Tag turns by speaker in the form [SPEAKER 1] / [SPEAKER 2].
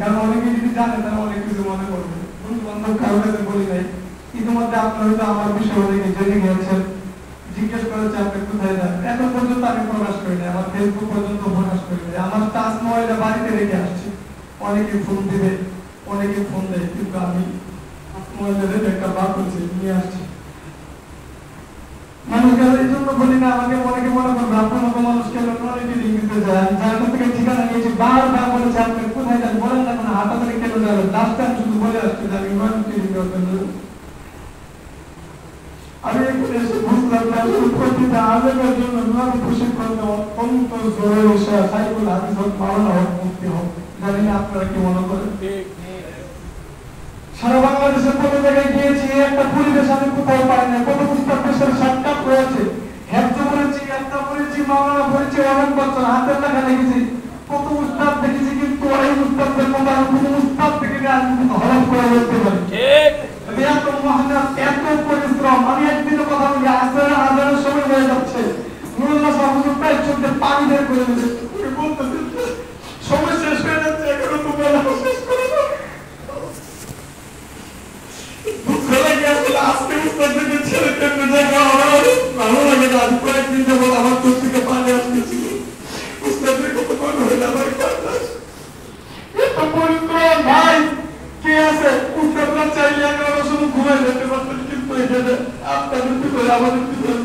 [SPEAKER 1] কারণ অনেকে যদি জানে তারা অনেক কিছু মনে করবে। বন্ধু বান্ধব কারো কাছে বলি নাই। ইতিমধ্যে আপনারা হয়তো আমার বিষয়ে অনেকে জেনে গিয়েছেন, জিজ্ঞেস করেছে আপনি কোথায় যান। এখন পর্যন্ত আমি প্রকাশ করি নাই, আমার ফেসবুক পর্যন্ত প্রকাশ করি নাই। আমার টাচ মোবাইলটা বাড়িতে রেখে আসছি। অনেকে ফোন দিবে, অনেকে ফোন দেয়, কিন্তু আমি মোবাইলের একটা বার করছি, নিয়ে আসছি। মানুষকে এই জন্য বলি না, আমাকে অনেকে মনে করবে আপনার মতো মানুষকে অনেকে ইংরেজিতে যায়, জায়গা থেকে ঠিকানা নিয়েছি, বারবার বলেছে আপনি কোথায় যান বলেন না, কোনো হাঁটাতে কেন যাবেন। লাস্ট টাইম শুধু বলে আসছে যে আমি আমি এসে বুঝলাম যে প্রতিটা আলেমের জন্য নবী প্রশিক্ষণ অত্যন্ত জরুরি বিষয়। সাইকুল হাদিস হোক, মাওলানা হোক, মুফতি হোক, জানি না আপনারা কি মনে করেন। সারা বাংলাদেশের কত জায়গায় গিয়েছি, একটা পরিবেশ আমি কোথাও পাই না। কত পুস্তকের সাথে সাক্ষাৎ হয়েছে, হেফজ করেছি, একটা পড়েছি, মাওলানা পড়েছি, অনেক বছর হাতের লেখা লিখেছি, কত উস্তাদ দেখেছি, কিন্তু এই উস্তাদদের মতো আর কোনো উস্তাদ থেকে আমি হলফ করে বলতে পারি। এত মেহনত, এত পরিশ্রম। আমি একদিনের কথা বলি, আজানের সময় হয়ে যাচ্ছে, নুরুল্লাহ সাহেব প্রায় চোখে পানি বের করে দিচ্ছে, বলতেছে সময় শেষ হয়ে যাচ্ছে, এখনো তো বলা শেষ করে না। দুঃখ লাগে আসলে, আজকে উস্তাদকে ছেড়ে কেটে যাওয়া আমার ভালো লাগে না। কয়েকদিন যাবত আমার চোখ থেকে পানি আসতেছিল, উস্তাদের কত মনে হইলে আমার কান্না। এত পরিশ্রম ভাই কে আছে? উস্তাদরা চাইলে 11 সময় ঘুমাই যেতে পারতেন, কিন্তু এখানে আপনাদের ভিতরে আমাদের ভিতরে